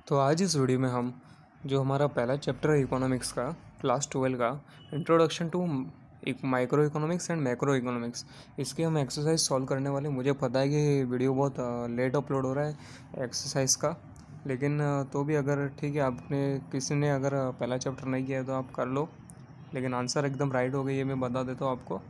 तो आज इस वीडियो में हम जो हमारा पहला चैप्टर है इकोनॉमिक्स का क्लास 12 का इंट्रोडक्शन टू एक micro economics and macro economics, इसकी हम एक्सरसाइज सॉल्व करने वाले। मुझे पता है कि वीडियो बहुत लेट अपलोड हो रहा है एक्सरसाइज का, लेकिन तो भी अगर ठीक है, आपने किसी ने अगर पहला चैप्टर नहीं किया है तो आप कर लो, लेकिन आंसर एकदम राइट हो गई ये मैं बता देता हूँ आपको।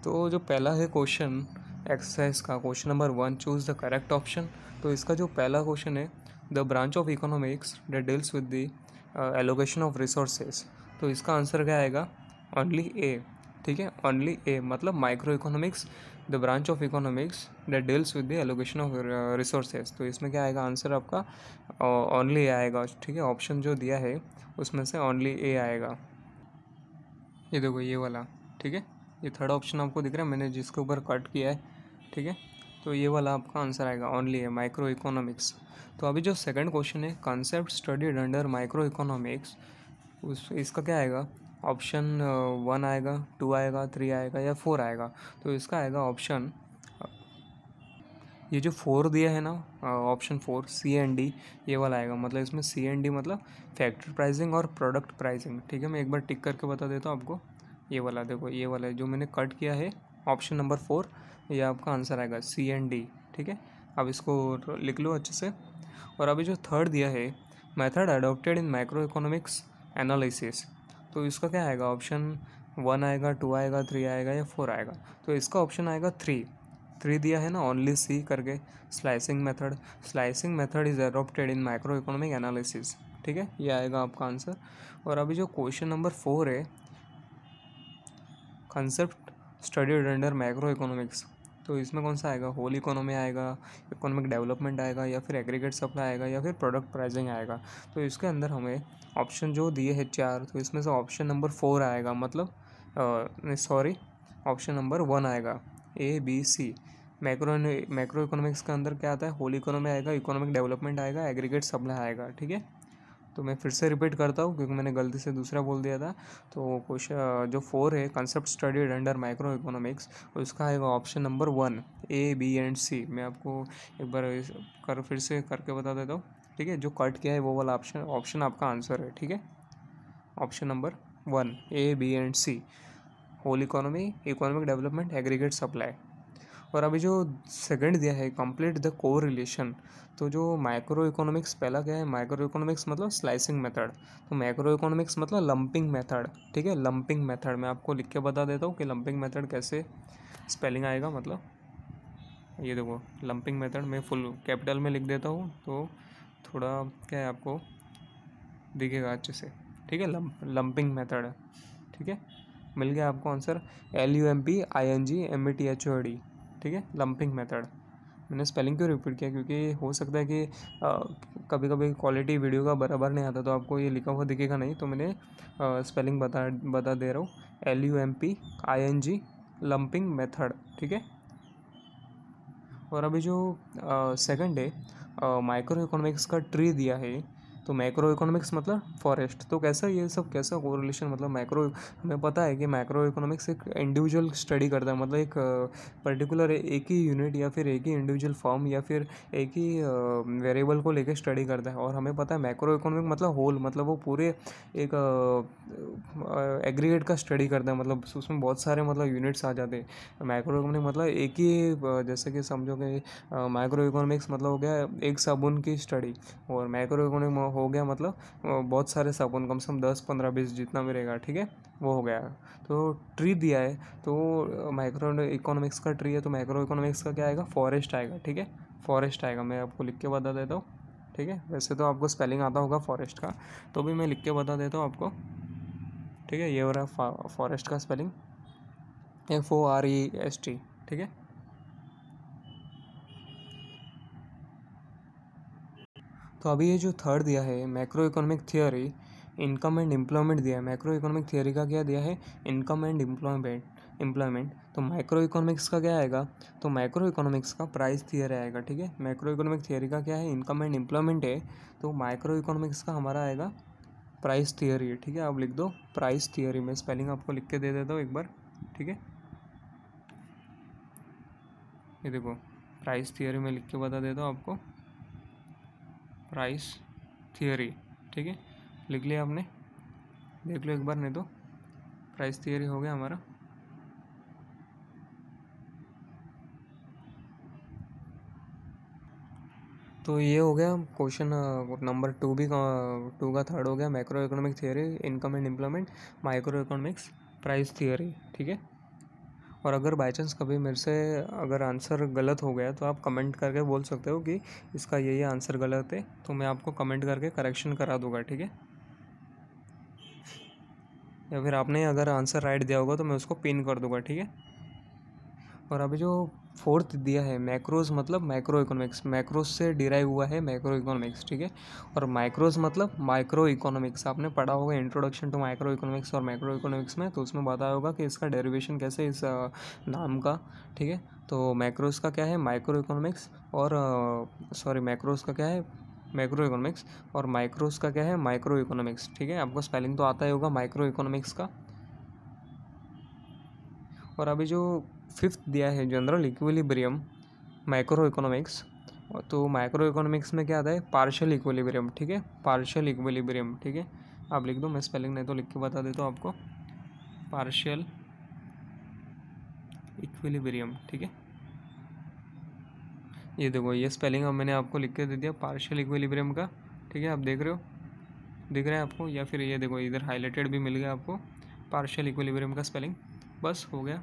तो जो पहला है क्वेश्चन एक्सरसाइज का, question number 1, choose the correct option. तो इसका जो पहला क्वेश्चन है, the branch of economics that deals with the allocation of resources. तो इसका आंसर क्या आएगा? ओनली ए। ठीक है, ओनली ए मतलब micro economics, the branch of economics that deals with the allocation of resources. तो इसमें क्या आएगा आंसर आपका? ओनली ए आएगा। ठीक है, ऑप्शन जो दिया है उसमें से ओनली ए आएगा। ये देखो ये वाला, ठीक है, ये थर्ड ऑप्शन आपको दिख रहा है, मैंने जिसके ऊपर कट किया है। ठीक है, तो ये वाला आपका आंसर आएगा, ओनली है माइक्रो इकोनॉमिक्स। तो अभी जो सेकंड क्वेश्चन है, concept studied under micro economics, उस इसका क्या आएगा? ऑप्शन 1 आएगा, 2 आएगा, 3 आएगा या 4 आएगा? तो इसका आएगा ऑप्शन, ये जो 4 दिया है ना, ऑप्शन 4 C&D, ये वाला आएगा। मतलब इसमें C&D मतलब फैक्टर प्राइसिंग और प्रोडक्ट प्राइसिंग। ठीक है, मैं एक बार टिक करके बता देता हूँ आपको। ये वाला देखो, ये वाला जो मैंने कट किया है ऑप्शन नंबर 4, ये आपका आंसर आएगा C&D। ठीक है, अब इसको लिख लो अच्छे से। और अभी जो थर्ड दिया है, मेथड अडोप्टेड इन माइक्रो इकोनॉमिक्स एनालिसिस, तो इसका क्या आएगा? ऑप्शन 1 आएगा, 2 आएगा, 3 आएगा या 4 आएगा? तो इसका ऑप्शन आएगा 3। 3 दिया है ना, ओनली सी करके, slicing method. Slicing method is adopted in micro economic analysis. ठीक है, ये आएगा आपका आंसर। और अभी जो क्वेश्चन नंबर 4 है, concept studied under macro economics, तो इसमें कौन सा आएगा? होल इकोनॉमी आएगा, इकोनॉमिक डेवलपमेंट आएगा, या फिर एग्रीगेट सप्लाई आएगा, या फिर प्रोडक्ट प्राइसिंग आएगा? तो इसके अंदर हमें ऑप्शन जो दिए हैं 4, तो इसमें से ऑप्शन नंबर 4 आएगा, मतलब सॉरी, ऑप्शन नंबर 1 आएगा, A B C। Macro economics के अंदर क्या आता है? होल इकोनॉमी आएगा, इकोनॉमिक डेवलपमेंट आएगा, एग्रीगेट सप्लाई आएगा। ठीक है, तो मैं फिर से रिपीट करता हूँ क्योंकि मैंने गलती से दूसरा बोल दिया था। तो क्वेश्चन जो 4 है, concept studied under micro economics, उसका आएगा option number 1 A B and C। मैं आपको एक बार फिर से करके बता देता हूँ। ठीक है, जो कट किया है वो वाला ऑप्शन आपका आंसर है। ठीक है, option number 1 A B and C, whole economy, economic development, aggregate supply. और अभी जो सेकंड दिया है, कंप्लीट द को रिलेशन, तो जो माइक्रो इकोनॉमिक्स पहला क्या है? माइक्रो इकोनॉमिक्स मतलब स्लाइसिंग मेथड, तो मैक्रो इकोनॉमिक्स मतलब लंपिंग मेथड। ठीक है, लंपिंग मेथड मैं आपको लिख के बता देता हूँ कि लंपिंग मेथड कैसे स्पेलिंग आएगा। मतलब ये देखो, लंपिंग मेथड मैं फुल कैपिटल में लिख देता हूँ तो थोड़ा क्या है आपको दिखेगा अच्छे से। ठीक है, लंपिंग मेथड। ठीक है, मिल गया आपको आंसर, LUMPING METHOD। ठीक है, लंपिंग मेथड। मैंने स्पेलिंग क्यों रिपीट किया? क्योंकि हो सकता है कि कभी कभी क्वालिटी वीडियो का बराबर नहीं आता तो आपको ये लिखा हुआ दिखेगा नहीं, तो मैंने स्पेलिंग बता दे रहा हूँ, LUMPING लंपिंग मेथड। ठीक है, और अभी जो सेकंड है, माइक्रो इकोनॉमिक्स का ट्री दिया है, तो मैक्रो इकोनॉमिक्स मतलब फॉरेस्ट। तो कैसा ये सब कैसा कोरिलेशन? मतलब मैक्रो, हमें पता है कि मैक्रो इकोनॉमिक्स एक इंडिविजुअल स्टडी करता है, मतलब एक पर्टिकुलर एक ही यूनिट या फिर एक ही इंडिविजुअल फॉर्म या फिर एक ही वेरिएबल को लेकर स्टडी करता है। और हमें पता है मैक्रो इकोनॉमिक मतलब होल, मतलब वो पूरे एक एग्रीगेट का स्टडी करता है, मतलब उसमें बहुत सारे मतलब यूनिट्स आ जाते हैं। माइक्रो इकोनॉमिक मतलब एक ही जैसे कि समझो कि माइक्रो इकोनॉमिक्स मतलब हो गया एक साबुन की स्टडी, और मैक्रो इकोनॉमिक हो गया मतलब बहुत सारे साबुन, कम से कम 10 15 20 जितना भी रहेगा। ठीक है, वो हो गया। तो ट्री दिया है, तो माइक्रो इकोनॉमिक्स का ट्री है, तो माइक्रो इकोनॉमिक्स का क्या आएगा? फॉरेस्ट आएगा। ठीक है, फॉरेस्ट आएगा, मैं आपको लिख के बता देता हूँ। ठीक है, वैसे तो आपको स्पेलिंग आता होगा फॉरेस्ट का, तो भी मैं लिख के बता देता हूँ आपको। ठीक है, ये हो रहा है फॉरेस्ट का स्पेलिंग, FOREST। ठीक है, तो अभी ये जो थर्ड दिया है, macro economic theory income and employment दिया है। मैक्रो इकोनॉमिक थियोरी का क्या दिया है? Income and employment. तो माइक्रो इकोनॉमिक्स का क्या आएगा? तो माइक्रो इकोनॉमिक्स का प्राइस थियोरी आएगा। ठीक है, मैक्रो इकोनॉमिक थियोरी का क्या है? इनकम एंड एम्प्लॉयमेंट है, तो माइक्रो इकोनॉमिक्स का हमारा आएगा प्राइस थियोरी। ठीक है, आप लिख दो प्राइस थियोरी, में स्पेलिंग आपको लिख के दे देता हूँ एक बार। ठीक है, ये देखो प्राइस थियोरी में लिख के बता देता हूँ आपको, प्राइस थियरी, ठीक है, लिख लिया आपने, देख लो एक बार, नहीं तो प्राइस थियरी हो गया हमारा। तो ये हो गया क्वेश्चन नंबर 2 भी, 2 का थर्ड हो गया, macro economic theory, income and employment, micro economics, price theory, ठीक है। और अगर बाई चांस कभी मेरे से अगर आंसर गलत हो गया तो आप कमेंट करके बोल सकते हो कि इसका ये आंसर गलत है, तो मैं आपको कमेंट करके करेक्शन करा दूंगा, ठीक है। या फिर आपने अगर आंसर राइट दिया होगा तो मैं उसको पिन कर दूंगा, ठीक है। और अभी जो फोर्थ दिया है मैक्रोज मतलब माइक्रो इकोनॉमिक्स, मैक्रोज से डिराइव हुआ है मैक्रो इकोनॉमिक्स, ठीक है। और माइक्रोज मतलब माइक्रो इकोनॉमिक्स, आपने पढ़ा होगा इंट्रोडक्शन टू माइक्रो इकोनॉमिक्स और मैक्रो इकोनॉमिक्स में, तो उसमें बताया होगा कि इसका डेरिवेशन कैसे इस नाम का, ठीक है। तो मैक्रोज का क्या है माइक्रो इकोनॉमिक्स, और सॉरी मैक्रोज का क्या है मैक्रो इकोनॉमिक्स, और माइक्रोज का क्या है माइक्रो इकोनॉमिक्स, ठीक है। आपको स्पेलिंग तो आता ही होगा माइक्रो इकोनॉमिक्स का। और अभी जो फिफ्थ दिया है जनरल इक्विलिब्रियम माइक्रो इकोनॉमिक्स, तो माइक्रो इकोनॉमिक्स में क्या आता है पार्शियल इक्विलिब्रियम, ठीक है, पार्शियल इक्विलिब्रियम, ठीक है। आप लिख दो, मैं स्पेलिंग नहीं तो लिख के बता देता हूँ आपको, पार्शियल इक्विलिब्रियम, ठीक है। ये देखो ये स्पेलिंग अब मैंने आपको लिख के दे दिया पार्शियल इक्विलिब्रियम का, ठीक है। आप देख रहे हो, दिख रहा है आपको, या फिर ये देखो इधर हाईलाइटेड भी मिल गया आपको पार्शियल इक्विलिब्रियम का स्पेलिंग, बस हो गया।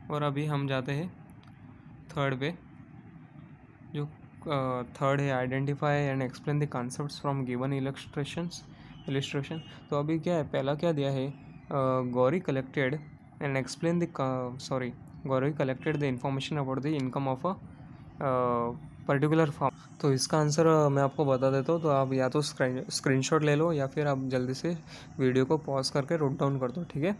और अभी हम जाते हैं थर्ड पे, जो थर्ड है identify and explain the concepts from given illustration. तो अभी क्या है, पहला क्या दिया है, Gauri collected and explain the sorry Gauri collected the information about the income of a particular farm. तो इसका आंसर मैं आपको बता देता हूँ, तो आप या तो स्क्रीनशॉट ले लो या फिर आप जल्दी से वीडियो को पॉज करके नोट डाउन कर दो, ठीक है।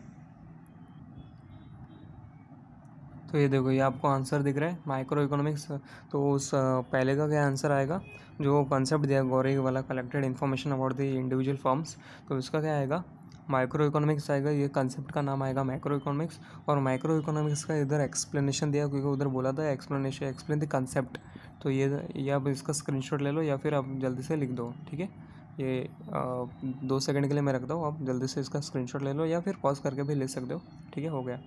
तो ये देखो ये आपको आंसर दिख रहा है माइक्रो इकोनॉमिक्स, तो उस पहले का क्या आंसर आएगा, जो कॉन्सेप्ट दिया गौरी वाला collected information about the individual forms, तो इसका क्या आएगा माइक्रो इकोनॉमिक्स आएगा, ये कॉन्सेप्ट का नाम आएगा माइक्रो इकोनॉमिक्स। और माइक्रो इकोनॉमिक्स का इधर एक्सप्लेनेशन दिया, क्योंकि उधर बोला था एक्सप्लेनेशन एक्सप्लेन द कॉन्सेप्ट, तो ये आप इसका स्क्रीनशॉट ले लो या फिर आप जल्दी से लिख दो, ठीक है। ये 2 सेकंड के लिए मैं रखता हूँ, आप जल्दी से इसका स्क्रीनशॉट ले लो या फिर पॉज करके भी ले सकते हो, ठीक है, हो गया।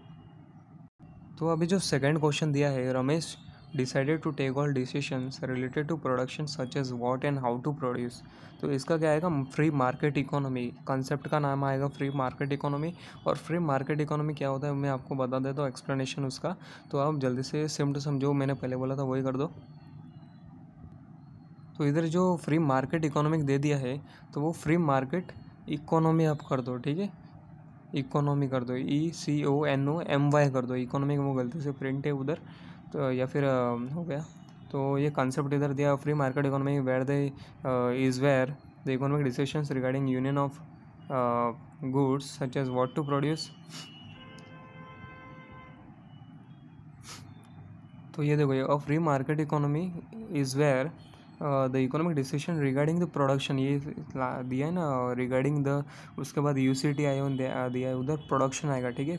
तो अभी जो सेकंड क्वेश्चन दिया है, Ramesh decided to take all decisions related to production such as what and how to produce. तो इसका क्या आएगा फ्री मार्केट इकोनॉमी, कॉन्सेप्ट का नाम आएगा फ्री मार्केट इकोनॉमी। और फ्री मार्केट इकोनॉमी क्या होता है मैं आपको बता देता हूँ एक्सप्लेनेशन उसका, तो आप जल्दी से सेम टू सेम जो मैंने पहले बोला था वही कर दो। तो इधर जो फ्री मार्केट इकोनॉमिक दे दिया है, तो वो फ्री मार्केट इकोनॉमी आप कर दो, ठीक है, इकोनॉमी कर दो, ECONOMY कर दो, इकोनॉमी वो गलती से प्रिंट है उधर, तो या फिर हो गया। तो ये कॉन्सेप्ट इधर दिया free market economy where the is where the economic decisions regarding union of goods such as what to produce. तो ये देखो ये free market economy is where the economic decision regarding the production, ये दिया है ना रिगार्डिंग द, उसके बाद UCTION दिया है उधर, प्रोडक्शन आएगा, ठीक है,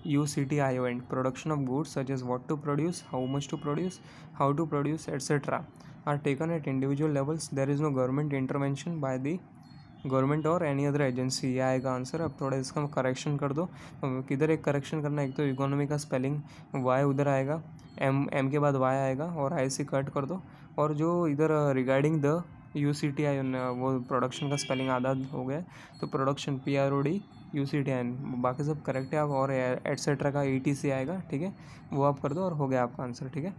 PRODUCTION, production of goods such as what to produce, how much to produce, how to produce etcetera are taken at individual levels, there is no government intervention by the government और any other agency, ये आएगा answer. अब थोड़ा इसका correction कर दो, किधर एक करेक्शन करना, एक तो इकोनॉमी का स्पेलिंग वाई उधर आएगा, एम के बाद वाई आएगा, और IC कट कर दो। और जो इधर रिगार्डिंग द UCTION वो प्रोडक्शन का स्पेलिंग आधा हो गया, तो प्रोडक्शन PRODUCTION बाकी सब करेक्ट है आप, और एट्सेट्रा का ETC आएगा, ठीक है, वो आप कर दो और हो गया आपका आंसर, ठीक है।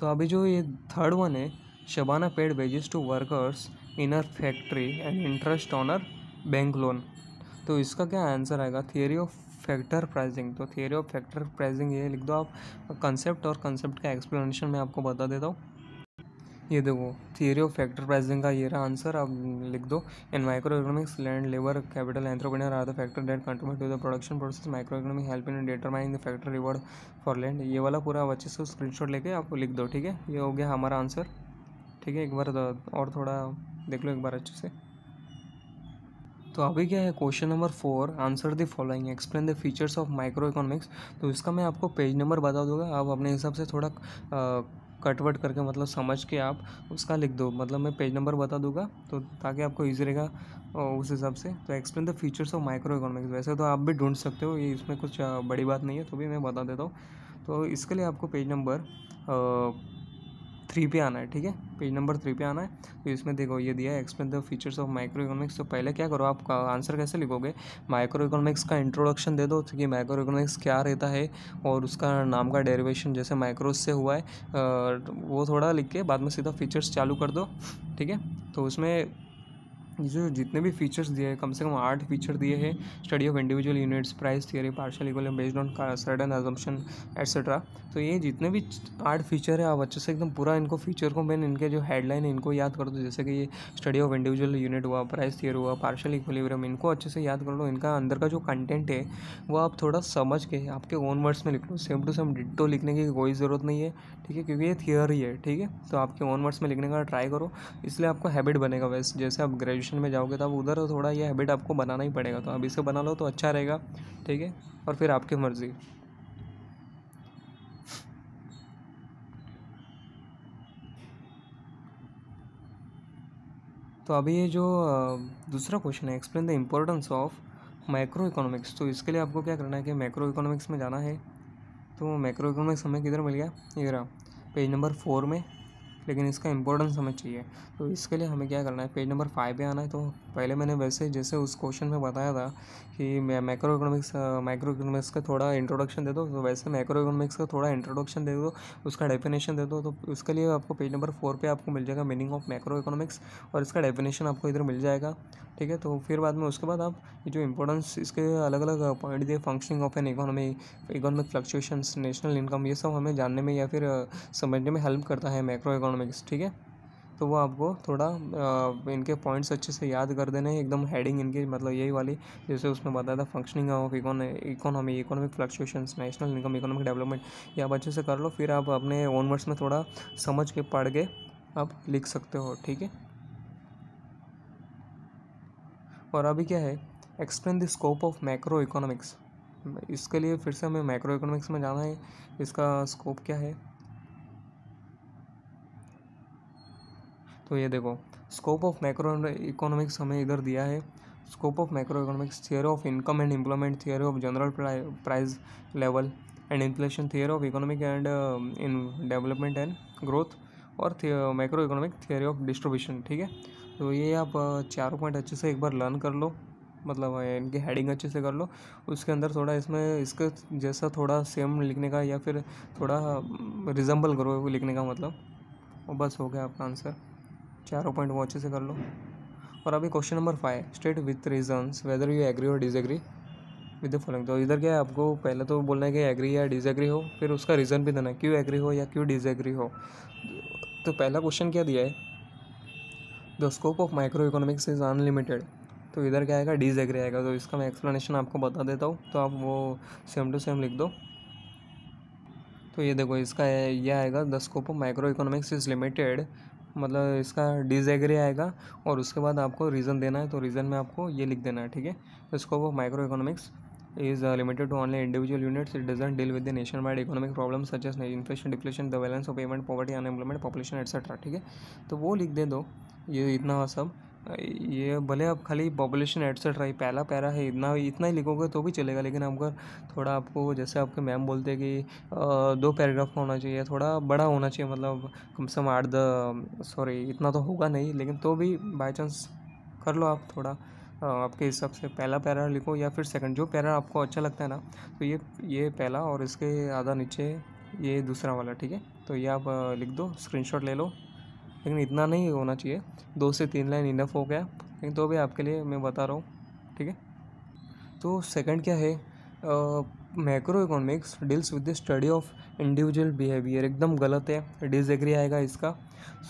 तो अभी जो ये थर्ड वन है, Shabana paid wages to workers in her factory and interest on her bank loan. तो इसका क्या आंसर आएगा थियरी ऑफ फैक्टर प्राइसिंग। तो थियरी ऑफ फैक्टर प्राइसिंग ये लिख दो आप कंसेप्ट, और कंसेप्ट का एक्सप्लेनेशन मैं आपको बता देता हूँ। ये देखो थियरी ऑफ फैक्टर प्राइसिंग का ये रहा आंसर, आप लिख दो in micro economics land labour capital entrepreneur are the factor that contribute to the production process, micro economic help in determining the factor reward for land. ये वाला पूरा अच्छे से स्क्रीनशॉट लेके आप लिख दो, ठीक है, ये हो गया हमारा आंसर, ठीक है। एक बार और थोड़ा देख लो एक बार अच्छे से। तो अभी क्या है question number 4, answer the following, explain the features of micro economics. तो इसका मैं आपको पेज नंबर बता दूंगा, आप अपने हिसाब से थोड़ा कट वट करके मतलब समझ के आप उसका लिख दो, मतलब मैं पेज नंबर बता दूंगा तो ताकि आपको ईजी रहेगा उस हिसाब से। तो explain the features of micro economics, वैसे तो आप भी ढूंढ सकते हो, ये इसमें कुछ बड़ी बात नहीं है, तो भी मैं बता देता हूँ। तो इसके लिए आपको पेज नंबर 3 पे आना है, ठीक है, पेज नंबर 3 पे आना है। तो इसमें देखो ये दिया है explain the features of micro economics. तो पहले क्या करो, आप आंसर कैसे लिखोगे, माइक्रो इकोनॉमिक्स का इंट्रोडक्शन दे दो कि माइक्रो इकोनॉमिक्स क्या रहता है और उसका नाम का डेरिवेशन जैसे माइक्रोस से हुआ है, वो थोड़ा लिख के बाद में सीधा फीचर्स चालू कर दो, ठीक है। तो उसमें जो जितने भी फीचर्स दिए हैं, कम से कम 8 फीचर दिए हैं, study of individual units, price theory, partial equilibrium based on certain assumption etcetera. तो ये जितने भी 8 फीचर है, आप अच्छे से एकदम पूरा इनको फीचर को मैंने इनके जो हेडलाइन है इनको याद कर दो, जैसे कि ये स्टडी ऑफ इंडिविजुअल यूनिट हुआ, प्राइस थियरी हुआ, पार्शियल इक्विलिब्रियम, इनको अच्छे से याद कर लो। इनका अंदर का जो कंटेंट है वो आप थोड़ा समझ के आपके ओन वर्ड्स में लिख लो, सेम टू सेम डिट्टो लिखने की कोई ज़रूरत नहीं है, ठीक है, क्योंकि ये थियरी है, ठीक है। तो आपके ओन वर्ड्स में लिखने का ट्राई करो, इसलिए आपको हैबिट बनेगा। वैसे जैसे आप ग्रेजुएशन में जाओगे तब उधर थोड़ा ये हैबिट आपको बनाना ही पड़ेगा, तो अभी से बना लो तो अच्छा रहेगा, ठीक है। और फिर आपकी मर्ज़ी। तो अभी ये जो दूसरा क्वेश्चन है, explain the importance of macro economics. तो इसके लिए आपको क्या करना है कि मैक्रो इकोनॉमिक्स में जाना है। तो मैक्रो इकोनॉमिक्स हमें किधर मिल गया, ये रहा पेज नंबर 4 में, लेकिन इसका इंपॉर्टेंस हमें चाहिए। तो इसके लिए हमें क्या करना है, पेज नंबर 5 पे आना है। तो पहले मैंने वैसे जैसे उस क्वेश्चन में बताया था कि मैं मैक्रो इकोनॉमिक्स का थोड़ा इंट्रोडक्शन दे दो, तो वैसे मैक्रो इकोनॉमिक्स का थोड़ा इंट्रोडक्शन दे दो, उसका डेफिनेशन दे दो। तो उसके लिए आपको पेज नंबर 4 पे आपको मिल जाएगा मीनिंग ऑफ मैक्रो इकोनॉमिक्स, और इसका डेफिनेशन आपको इधर मिल जाएगा, ठीक है। तो फिर बाद में उसके बाद आप ये जो इंपॉर्टेंस इसके अलग अलग पॉइंट दिए, functioning of an economy, economic fluctuations, national income, ये सब हमें जानने में या फिर समझने में हेल्प करता है मैक्रो इकोनॉमिक्स, ठीक है। तो वो आपको थोड़ा इनके पॉइंट्स अच्छे से याद कर देने हैं, एकदम हेडिंग इनकी मतलब यही वाली, जैसे उसमें बताया था functioning of economy, economic fluctuations, national income, economic development, ये आप अच्छे से कर लो। फिर आप अपने ओन वर्ड्स में थोड़ा समझ के पढ़ के आप लिख सकते हो, ठीक है। और अभी क्या है, explain the scope of macro economics. इसके लिए फिर से हमें मैक्रो इकोनॉमिक्स में जाना है, इसका स्कोप क्या है। तो ये देखो, स्कोप ऑफ मैक्रो इकोनॉमिक्स हमें इधर दिया है। Scope of macro economics, theory of income and employment, theory of general price level and inflation, theory of economic and in development and growth, और macro economic theory of distribution, ठीक है। तो ये आप चारों पॉइंट अच्छे से एक बार लर्न कर लो, मतलब इनकी हेडिंग अच्छे से कर लो। उसके अंदर थोड़ा इसमें इसके जैसा थोड़ा सेम लिखने का या फिर थोड़ा रिजम्बल करो लिखने का, मतलब, और बस हो गया आपका आंसर। चारों पॉइंट वो अच्छे से कर लो। और अभी question number 5, state with reasons whether you agree or disagree with the following. तो इधर क्या है, आपको पहले तो बोलना है कि एग्री या डिसएग्री हो, फिर उसका रीज़न भी देना है, क्यों एग्री हो या क्यों डिसएग्री हो। तो पहला क्वेश्चन क्या दिया है, the scope of micro economics is unlimited. तो इधर क्या आएगा, डिसएग्री आएगा। तो इसका मैं एक्सप्लेनेशन आपको बता देता हूँ, तो आप वो सेम टू सेम लिख दो। तो ये देखो, इसका ये आएगा, the scope of micro economics is limited, मतलब इसका डिसएग्री आएगा, और उसके बाद आपको रीज़न देना है। तो रीज़न में आपको ये लिख देना है, ठीक है। The scope of micro economics is limited to only individual units. It doesn't deal with the nationwide economic problems such as inflation, deflation, the balance of payment, poverty, unemployment, population, etc. ठीक है, तो वो लिख दे दो, ये इतना सब। ये भले आप खाली पॉपुलेशन एटसेट्रा ही पहला पैरा है, इतना इतना ही लिखोगे तो भी चलेगा, लेकिन अगर थोड़ा आपको जैसे आपके मैम बोलते हैं कि 2 पैराग्राफ का होना चाहिए, थोड़ा बड़ा होना चाहिए, मतलब कम से कम 8 सॉरी इतना तो होगा नहीं, लेकिन तो भी बाई चांस कर लो आप थोड़ा आपके हिसाब से पहला पैरा लिखो या फिर सेकंड, जो पैरा आपको अच्छा लगता है ना। तो ये पहला, और इसके आधा नीचे ये दूसरा वाला, ठीक है। तो ये आप लिख दो, स्क्रीनशॉट ले लो, लेकिन इतना नहीं होना चाहिए, 2 से 3 लाइन इनफ हो गया, लेकिन तो भी आपके लिए मैं बता रहा हूँ, ठीक है। तो सेकंड क्या है, macro economics deals with the study of individual behaviour, एकदम गलत है, डिसएग्री आएगा इसका।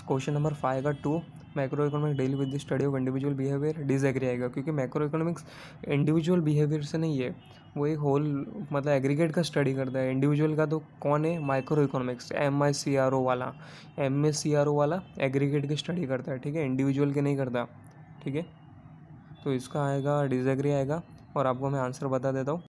क्वेश्चन नंबर 5 का 2, macro economics deal with the study of individual behaviour, disagree आएगा, क्योंकि मैक्रो इकोनॉमिक्स इंडिविजुअल बिहेवियर से नहीं है, वो एक होल मतलब एग्रीगेट का स्टडी करता है। इंडिविजुअल का तो कौन है, माइक्रो इकोनॉमिक्स, MICRO वाला एग्रीगेट की स्टडी करता है, ठीक है, इंडिविजुअल के नहीं करता, ठीक है। तो इसका आएगा डिसएग्री आएगा, और आपको मैं आंसर बता देता हूँ।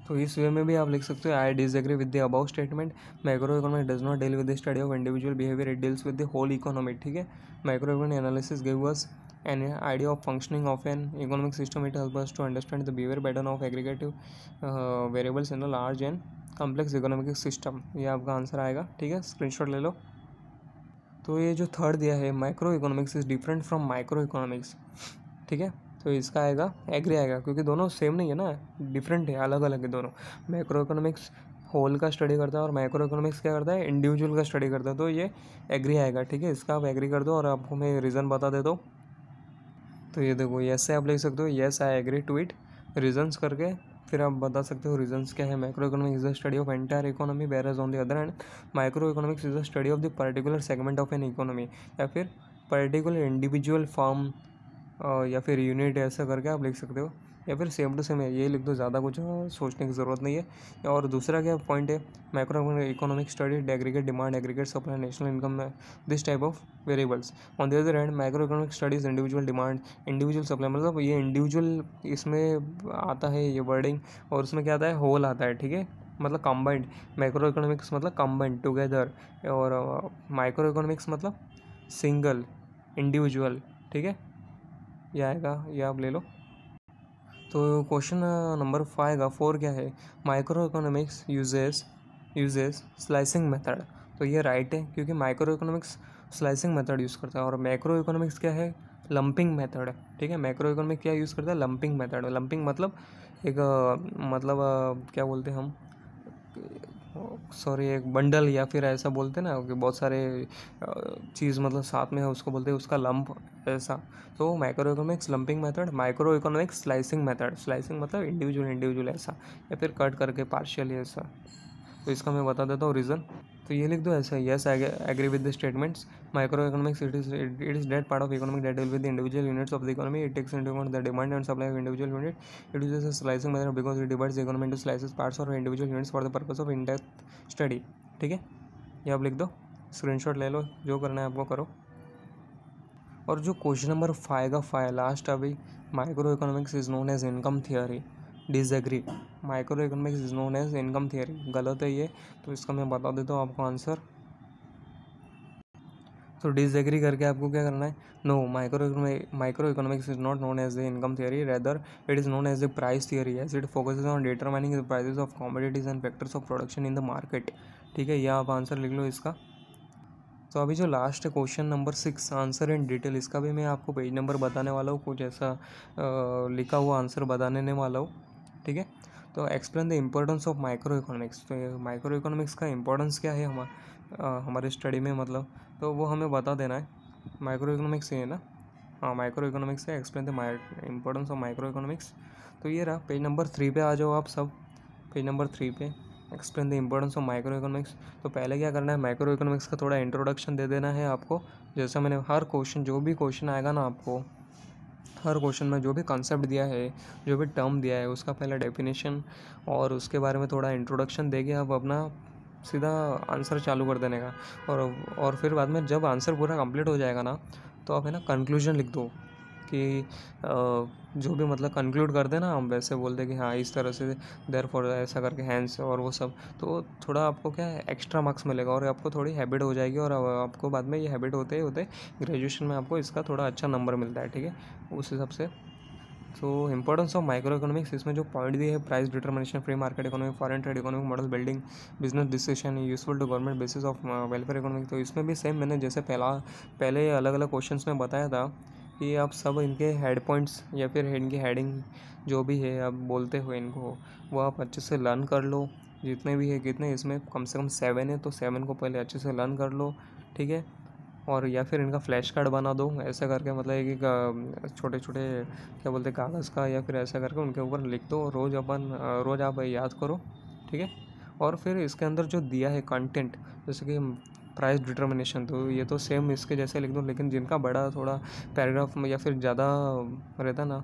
तो इस वे में भी आप लिख सकते हो I disagree with the above statement, macro economic does not deal with the study of individual behaviour, it deals with the whole economy. ठीक है, macro economic analysis give us an idea of functioning of an economic system, it help us to understand the behaviour pattern of aggregative variables in a large and complex economic system. ये आपका answer आएगा। ठीक है, screenshot ले लो। तो ये जो third दिया है, micro economics is different from micro economics. ठीक है, तो इसका आएगा एग्री आएगा, क्योंकि दोनों सेम नहीं है ना, डिफरेंट है, अलग अलग है दोनों। मैक्रो इकोनॉमिक्स होल का स्टडी करता है और माइक्रो इकोनॉमिक्स क्या करता है, इंडिविजुअल का स्टडी करता है। तो ये एग्री आएगा। ठीक है, इसका आप एग्री कर दो और आपको मैं रीज़न बता देता हूँ। तो ये देखो, यस से आप लिख सकते हो, yes I agree to it, reasons करके फिर आप बता सकते हो रीजंस क्या है। Macro economics is the study of entire economy, whereas on the other hand micro economics is the study of the particular segment of an economy, या फिर पर्टिकुलर इंडिविजुअल फॉर्म या फिर यूनिट, ऐसा करके आप लिख सकते हो। या फिर सेम टू सेम है, ये लिख दो, ज़्यादा कुछ सोचने की ज़रूरत नहीं है। और दूसरा क्या पॉइंट है, micro economic study aggregate demand, aggregate supply, national income, this type of variables. On the other hand micro economic studies individual demand, individual supply, मतलब ये इंडिविजुअल इसमें आता है ये वर्डिंग, और उसमें क्या आता है, होल आता है। ठीक है, मतलब कंबाइंड, मैक्रो इकोनॉमिक्स मतलब कंबाइंड टुगेदर, और माइक्रो इकोनॉमिक्स मतलब सिंगल इंडिविजुअल। ठीक है, ये आएगा, ये आप ले लो। तो क्वेश्चन नंबर 4 क्या है, micro economics uses slicing method. तो ये राइट है, क्योंकि micro economics slicing method use करता है, और मैक्रो इकोनॉमिक्स क्या है, लंपिंग मेथड। ठीक है, मैक्रो इकोनॉमिक क्या यूज़ करता है, लंपिंग मेथड। लंपिंग मतलब एक मतलब क्या बोलते हैं हम, सॉरी, एक बंडल, या फिर ऐसा बोलते हैं ना कि बहुत सारे चीज़ मतलब साथ में है, उसको बोलते हैं उसका लंप, ऐसा। तो micro economics lumping method, micro economics slicing method, slicing मतलब इंडिविजुअल इंडिविजुअल ऐसा, या फिर कट करके पार्शियली ऐसा। तो इसका मैं बता देता हूँ रीज़न। तो ये लिख दो ऐसा, yes I agree with the statements, micro economics it is that part of economic that deal with the individual units of the economy, it takes into account the demand and supply of individual unit, it uses a slicing method because it divides the economy into slices, parts और individual units for the purpose of in depth study. ठीक है, ये आप लिख दो, screenshot ले लो, जो करना है आपको करो। और जो क्वेश्चन नंबर 5 का 5 लास्ट, अभी micro economics is known as income theory, disagree, micro economics is known as income theory, गलत है ये। तो इसका मैं बता देता हूँ आपको आंसर। तो डिसएग्री करके आपको क्या करना है, no, micro economics is not known as the income theory, rather it is known as the price theory, as it focuses on determining the prices of commodities and factors of production in the market. ठीक है, यह आप answer लिख लो इसका। तो अभी जो last है question number 6, answer in detail, इसका भी मैं आपको पेज नंबर बताने वाला हूँ, कुछ ऐसा लिखा हुआ आंसर बताने वाला हूँ। ठीक है, तो explain the importance of micro economics. तो माइक्रो इकोनॉमिक्स का इम्पोर्टेंस क्या है हमारे स्टडी में, मतलब तो वो हमें बता देना है। माइक्रो इकोनॉमिक्स है ना, हाँ माइक्रो इकोनॉमिक्स है, explain the importance of micro economics. तो ये रहा, पेज नंबर 3 पे आ जाओ आप सब, पेज नंबर 3 पे explain the importance of micro economics. तो पहले क्या करना है, माइक्रो इकोनॉमिक्स का थोड़ा इंट्रोडक्शन दे देना है आपको। जैसा मैंने हर क्वेश्चन, जो भी क्वेश्चन आएगा ना आपको, हर क्वेश्चन में जो भी कॉन्सेप्ट दिया है, जो भी टर्म दिया है, उसका पहला डेफिनेशन और उसके बारे में थोड़ा इंट्रोडक्शन देके आप अपना सीधा आंसर चालू कर देने का। और फिर बाद में जब आंसर पूरा कंप्लीट हो जाएगा ना, तो आप है ना कंक्लूजन लिख दो कि जो भी मतलब कंक्लूड कर देना, हम वैसे बोल दे कि हाँ इस तरह से, देयर फॉर ऐसा करके, हैंस और वो सब। तो थोड़ा आपको क्या है, एक्स्ट्रा मार्क्स मिलेगा और आपको थोड़ी हैबिट हो जाएगी, और आपको बाद में ये हैबिट होते होते ग्रेजुएशन में आपको इसका थोड़ा अच्छा नंबर मिलता है। ठीक है, उस हिसाब से। तो इंपॉर्टेंस ऑफ माइक्रो इकोनॉमिक्स, इसमें जो पॉइंट दिए है, price determination, free market economy, foreign trade economic model building, business decision, useful to government, basis of welfare economic. तो इसमें भी सेम मैंने जैसे पहले अलग अलग क्वेश्चंस में बताया था कि आप सब इनके हेड पॉइंट्स या फिर इनकी हेडिंग जो भी है आप बोलते हो इनको, वो आप अच्छे से लर्न कर लो। जितने भी है, कितने इसमें कम से कम 7 है, तो 7 को पहले अच्छे से लर्न कर लो। ठीक है, और या फिर इनका फ्लैश कार्ड बना दो, ऐसा करके, मतलब एक छोटे छोटे क्या बोलते हैं, कागज़ का, या फिर ऐसा करके उनके ऊपर लिख दो, रोज़ आप याद करो। ठीक है, और फिर इसके अंदर जो दिया है कंटेंट, जैसे कि प्राइस डिटर्मिनेशन, तो ये तो सेम इसके जैसे लिख दो, लेकिन जिनका बड़ा थोड़ा पैराग्राफ में या फिर ज़्यादा रहता ना,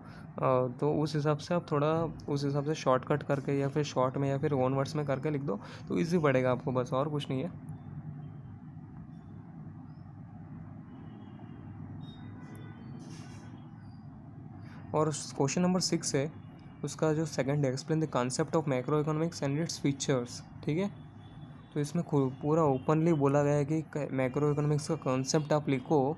तो उस हिसाब से आप थोड़ा उस हिसाब से शॉर्टकट करके, या फिर शॉर्ट में, या फिर वन वर्ड्स में करके लिख दो, तो ईजी पड़ेगा आपको, बस और कुछ नहीं है। और क्वेश्चन नंबर 6 है, उसका जो सेकंड है, explain the concept of macro economics and its features. ठीक है, तो इसमें पूरा ओपनली बोला गया है कि मैक्रो इकोनॉमिक्स का कॉन्सेप्ट आप लिखो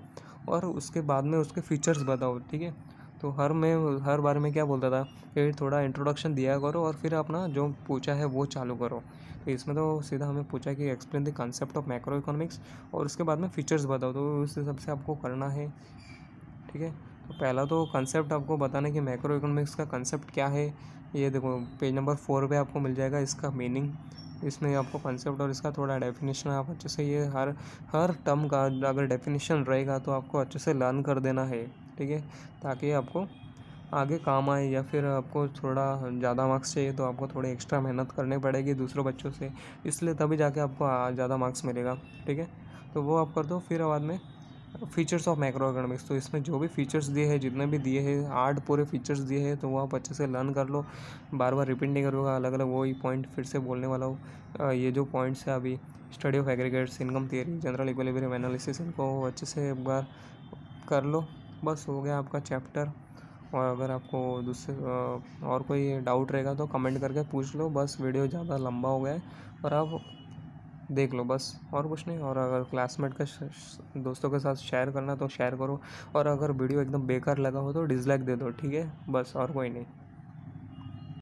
और उसके बाद में उसके फीचर्स बताओ। ठीक है, तो हर बार में क्या बोलता था कि थोड़ा इंट्रोडक्शन दिया करो और फिर अपना जो पूछा है वो चालू करो। तो इसमें तो सीधा हमें पूछा कि explain the concept of macro economics और उसके बाद में फीचर्स बताओ, तो उस हिसाब से आपको करना है। ठीक है, तो पहला तो कंसेप्ट आपको बताना है कि मैक्रो इकोनॉमिक्स का कंसेप्ट क्या है। ये देखो पेज नंबर 4 पे आपको मिल जाएगा इसका मीनिंग। इसमें आपको कंसेप्ट और इसका थोड़ा डेफिनेशन आप अच्छे से ये हर हर टर्म का अगर डेफिनेशन रहेगा तो आपको अच्छे से लर्न कर देना है। ठीक है, ताकि आपको आगे काम आए, या फिर आपको थोड़ा ज़्यादा मार्क्स चाहिए तो आपको थोड़ी एक्स्ट्रा मेहनत करनी पड़ेगी दूसरों बच्चों से, इसलिए तभी जाके आपको ज़्यादा मार्क्स मिलेगा। ठीक है, तो वो आप कर दो। फिर बाद में फीचर्स ऑफ मैक्रो इकोनॉमिक्स, तो इसमें जो भी फीचर्स दिए हैं, जितने भी दिए हैं 8 पूरे फीचर्स दिए हैं, तो वो आप अच्छे से लर्न कर लो। बार बार रिपीट नहीं करूँगा, अलग अलग वही पॉइंट फिर से बोलने वाला हूँ। ये जो पॉइंट्स है अभी, study of aggregates, income theory, general equilibrium analysis, इनको अच्छे से एक बार कर लो। बस हो गया आपका चैप्टर। और अगर आपको दूसरे और कोई डाउट रहेगा तो कमेंट करके पूछ लो। बस वीडियो ज़्यादा लंबा हो गया है और आप देख लो, बस और कुछ नहीं। और अगर क्लासमेट के दोस्तों के साथ शेयर करना तो शेयर करो, और अगर वीडियो एकदम बेकार लगा हो तो डिसलाइक दे दो। ठीक है, बस और कोई नहीं।